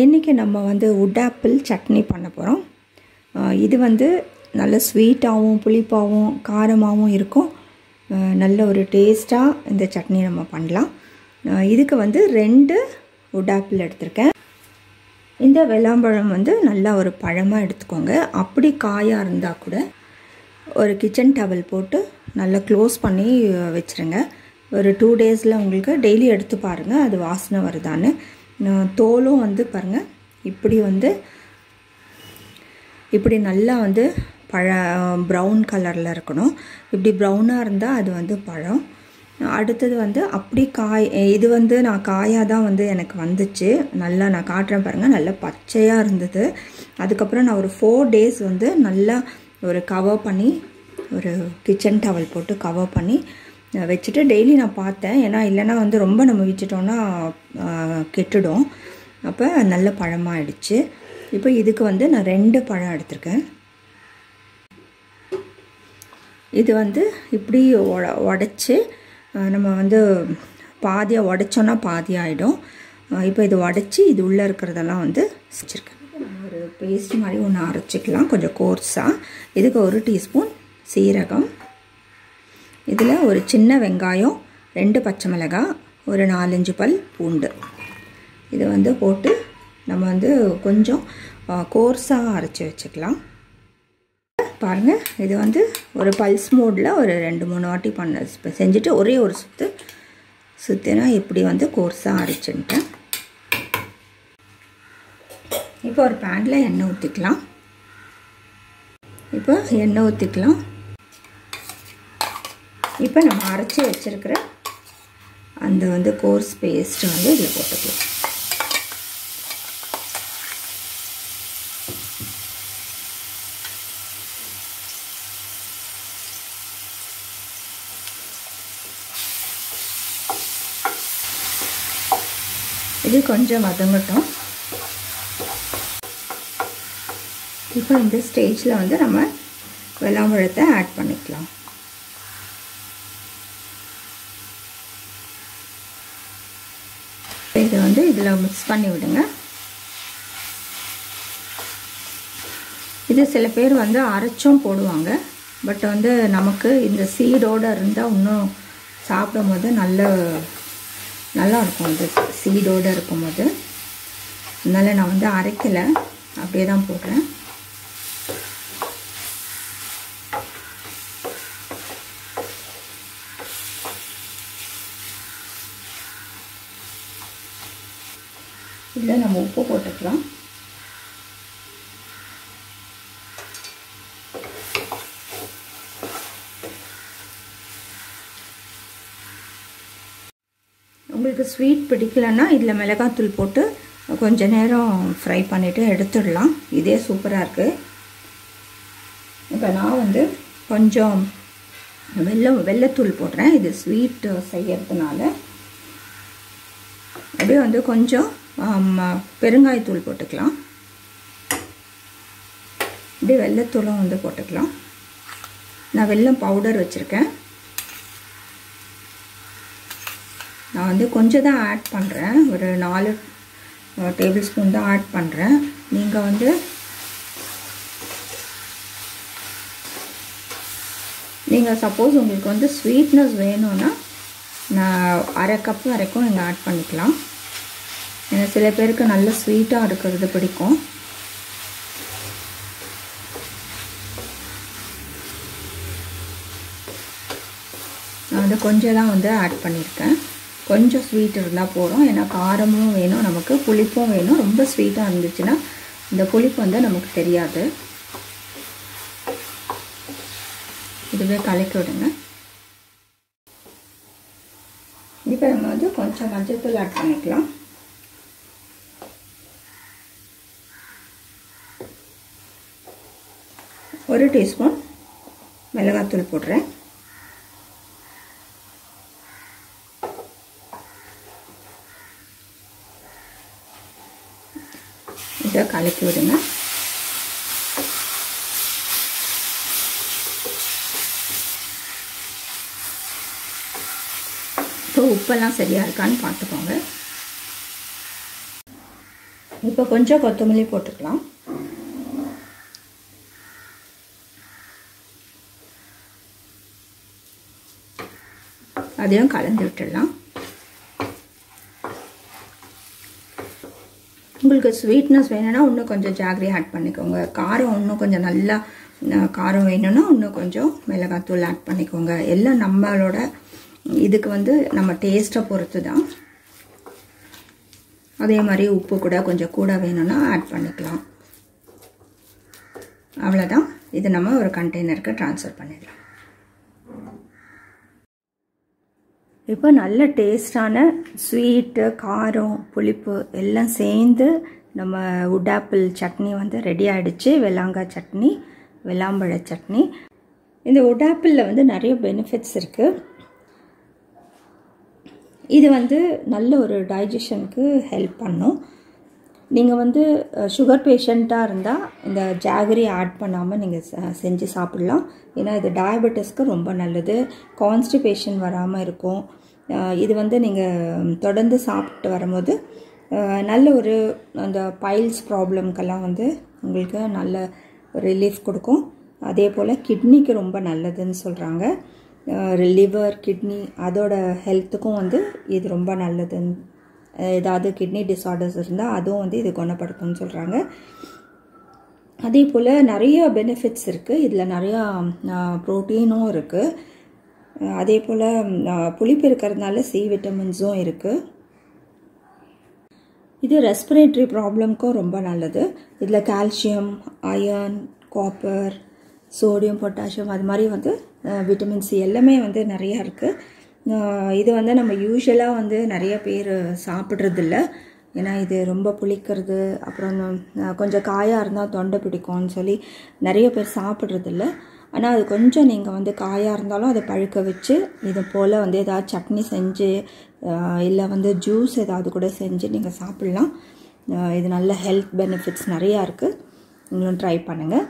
இன்றைக்கி நம்ம வந்து wood apple சட்னி பண்ண போகிறோம். இது வந்து நல்ல ஸ்வீட்டாகவும் புளிப்பாகவும் காரமாகவும் இருக்கும். நல்ல ஒரு டேஸ்ட்டாக இந்த சட்னி நம்ம பண்ணலாம். இதுக்கு வந்து 2 wood apple எடுத்திருக்கேன். இந்த வெள்ளாம்பழம் வந்து நல்லா ஒரு பழமாக எடுத்துக்கோங்க. அப்படி காயாக இருந்தால் கூட ஒரு கிச்சன் டவல் போட்டு நல்லா க்ளோஸ் பண்ணி வச்சுருங்க. ஒரு 2 டேஸில் உங்களுக்கு டெய்லி எடுத்து பாருங்கள் அது வாசனை வருதான்னு. தோலும் வந்து பாருங்கள் இப்படி நல்லா வந்து ப்ரௌன் கலரில் இருக்கணும். இப்படி ப்ரௌனாக இருந்தால் அது வந்து பழம். அடுத்தது வந்து அப்படி இது வந்து நான் காயாக தான் வந்து எனக்கு வந்துச்சு. நல்லா நான் காட்டுறேன் பாருங்கள், நல்லா பச்சையாக இருந்தது. அதுக்கப்புறம் நான் ஒரு 4 டேஸ் வந்து நல்லா ஒரு கவர் பண்ணி ஒரு கிச்சன் டவல் போட்டு கவர் பண்ணி வச்சுட்டு டெய்லி நான் பார்த்தேன். ஏன்னா இல்லைன்னா வந்து ரொம்ப நம்ம வச்சுட்டோன்னா கெட்டுடும். அப்போ நல்ல பழமாகிடுச்சு. இப்போ இதுக்கு வந்து நான் 2 பழம் எடுத்திருக்கேன். இது வந்து இப்படி உடைச்சி நம்ம வந்து பாதியாக உடைச்சோன்னா பாதியாகிடும். இப்போ இது உடைச்சி இது உள்ளே இருக்கிறதெல்லாம் வந்து வச்சுருக்கேன். நம்ம ஒரு பேஸ்ட் மாதிரி ஒன்று அரைச்சிக்கலாம் கொஞ்சம் கோர்ஸாக. இதுக்கு 1 டீஸ்பூன் சீரகம், இதில் ஒரு சின்ன வெங்காயம், 2 பச்சை மிளகாய், ஒரு 4-5 பல் பூண்டு, இதை வந்து போட்டு நம்ம வந்து கொஞ்சம் கோர்ஸாக அரைச்சி வச்சுக்கலாம். பாருங்கள், இது வந்து ஒரு பல்ஸ் மோடில் ஒரு 2-3 வாட்டி செஞ்சுட்டு ஒரே ஒரு சுற்றினா இப்படி வந்து கோர்ஸாக அரைச்சுட்டேன். இப்போ ஒரு பேனில் எண்ணெய் ஊற்றிக்கலாம். இப்போ நம்ம அரைச்சி வச்சுருக்கிற அந்த வந்து கோர்ஸ் பேஸ்ட் வந்து இதில் போட்டுக்கலாம். இது கொஞ்சம் வதங்கட்டும். இப்போ இந்த ஸ்டேஜில் வந்து நம்ம வெள்ளாம்பழத்தை ஆட் பண்ணிக்கலாம். இதை வந்து இதில் மிக்ஸ் பண்ணி விடுங்க. இது சில பேர் வந்து அரைச்சும் போடுவாங்க. பட் வந்து நமக்கு இந்த சீடோடு இருந்தால் இன்னும் சாப்பிடும் போது நல்லா இருக்கும். இந்த சீடோடு இருக்கும்போது அதனால் நான் வந்து அரைக்கலை, அப்படியே தான் போடுறேன். இதில் நம்ம உப்பு போட்டுக்கலாம். உங்களுக்கு ஸ்வீட் பிடிக்கலன்னா இதில் மிளகாத்தூள் போட்டு கொஞ்ச நேரம் ஃப்ரை பண்ணிவிட்டு எடுத்துடலாம். இதே சூப்பராக இருக்குது. இப்போ நான் வந்து கொஞ்சம் வெல்லத்தூள் போடுறேன். இது ஸ்வீட் செய்யறதுனால. அப்படியே வந்து கொஞ்சம் பெருங்காயத்தூள் போட்டுக்கலாம். இப்படி வெல்லத்தூளும் வந்து போட்டுக்கலாம். நான் வெல்லம் பவுடர் வச்சுருக்கேன். நான் வந்து கொஞ்சம் தான் ஆட் பண்ணுறேன். ஒரு 4 டேபிள் ஸ்பூன் தான் ஆட் பண்ணுறேன். நீங்கள் வந்து சப்போஸ் உங்களுக்கு வந்து ஸ்வீட்னஸ் வேணும்னா நான் 1/2 கப் வரைக்கும் நீங்கள் ஆட் பண்ணிக்கலாம். ஏன்னா சில பேருக்கு நல்ல ஸ்வீட்டாக இருக்கிறது பிடிக்கும். நான் வந்து கொஞ்சம் தான் வந்து ஆட் பண்ணியிருக்கேன். கொஞ்சம் ஸ்வீட் இருந்தால் போதும். ஏன்னா காரமும் வேணும், நமக்கு புளிப்பும் வேணும். ரொம்ப ஸ்வீட்டாக இருந்துச்சுன்னா இந்த புளிப்பு வந்து நமக்கு தெரியாது. இதுவே கலக்கி விடுங்க. இப்போ நம்ம வந்து கொஞ்சம் மஞ்சள்தூள் ஆட் பண்ணிக்கலாம். ஒரு டீஸ்பூன் மிளகாத்தூள் போடுறேன். இதை கலக்கி விடுங்க. இப்போ உப்பெல்லாம் சரியாக இருக்கான்னு பார்த்துக்கோங்க. இப்போ கொஞ்சம் கொத்தமல்லி போட்டுக்கலாம். அதையும் கலந்து விட்டுடலாம். உங்களுக்கு ஸ்வீட்னஸ் வேணும்னா இன்னும் கொஞ்சம் ஜாகரி ஆட் பண்ணிக்கோங்க. காரம் இன்னும் கொஞ்சம் நல்லா காரம் வேணும்னா இன்னும் கொஞ்சம் மிளகாத்தூள் ஆட் பண்ணிக்கோங்க. எல்லாம் நம்மளோட இதுக்கு வந்து நம்ம டேஸ்ட்டை பொறுத்து தான். அதே மாதிரி உப்பு கூட கொஞ்சம் கூட வேணும்னா ஆட் பண்ணிக்கலாம். அவ்வளோதான். இது நம்ம ஒரு கண்டெய்னருக்கு ட்ரான்ஸ்ஃபர் பண்ணிடலாம். இப்போ நல்ல டேஸ்டான ஸ்வீட்டு, காரம், புளிப்பு எல்லாம் சேர்ந்து நம்ம வுட் ஆப்பிள் சட்னி வந்து ரெடி ஆகிடுச்சு. வெள்ளாங்காய் சட்னி, வெள்ளாம்பழ சட்னி. இந்த வுட் ஆப்பிளில் வந்து நிறைய பெனிஃபிட்ஸ் இருக்குது. இது வந்து நல்ல ஒரு டைஜஷனுக்கு ஹெல்ப் பண்ணும். நீங்கள் வந்து சுகர் பேஷண்ட்டாக இருந்தால் இந்த ஜாகரி ஆட் பண்ணாமல் நீங்கள் செஞ்சு சாப்பிட்லாம். ஏன்னா இது டயபெட்டிஸ்க்கு ரொம்ப நல்லது. கான்ஸ்டிபேஷன் வராமல் இருக்கும். இது வந்து நீங்கள் தொடர்ந்து சாப்பிட்டு வரும்போது நல்ல ஒரு அந்த பைல்ஸ் ப்ராப்ளம்க்கெல்லாம் வந்து உங்களுக்கு நல்ல ரிலீஃப் கொடுக்கும். அதே போல் கிட்னிக்கு ரொம்ப நல்லதுன்னு சொல்கிறாங்க. லிவர், கிட்னி அதோட ஹெல்த்துக்கும் வந்து இது ரொம்ப நல்லதுன்னு, ஏதாவது கிட்னி டிஸார்டர்ஸ் இருந்தால் அதுவும் வந்து இது குணப்படுத்தும்னு சொல்கிறாங்க. அதே போல் நிறைய பெனிஃபிட்ஸ் இருக்குது. இதில் நிறையா ப்ரோட்டீனும் இருக்குது. அதே போல் புளிப்பு இருக்கிறதுனால சி விட்டமின்ஸும் இருக்குது. இது ரெஸ்பிரேட்டரி ப்ராப்ளம்க்கும் ரொம்ப நல்லது. இதில் calcium, iron, copper, sodium, potassium அது மாதிரி வந்து விட்டமின் சி எல்லாமே வந்து நிறையா இருக்குது. இது வந்து நம்ம யூஸ்வலாக வந்து நிறைய பேர் சாப்பிட்றதில்ல. ஏன்னா இது ரொம்ப புளிக்கிறது, அப்புறம் கொஞ்சம் காயாக இருந்தால் தொண்டை பிடிக்கும்னு சொல்லி நிறைய பேர் சாப்பிட்றதில்ல. ஆனால் அது கொஞ்சம் நீங்கள் வந்து காயாக இருந்தாலும் அதை பழுக்க வச்சு இது போல் வந்து ஏதாவது சட்னி செஞ்சு இல்லை வந்து ஜூஸ் ஏதாவது கூட செஞ்சு நீங்கள் சாப்பிட்லாம். இது நல்ல ஹெல்த் பெனிஃபிட்ஸ் நிறையா இருக்குது. நீங்களும் ட்ரை பண்ணுங்கள்.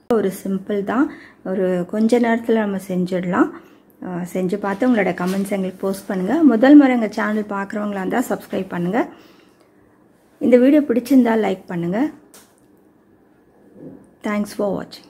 ஒரு சிம்பிள் தான், ஒரு கொஞ்ச நேரத்தில் நம்ம செஞ்சிடலாம். செஞ்சு பார்த்து உங்களோட கமெண்ட்ஸ் எங்களுக்கு போஸ்ட் பண்ணுங்கள். முதல் முறை எங்கள் சேனல் பார்க்குறவங்களா இருந்தால் சப்ஸ்கிரைப் பண்ணுங்கள். இந்த வீடியோ பிடிச்சிருந்தால் லைக் பண்ணுங்கள். தேங்க்ஸ் ஃபார் வாட்சிங்.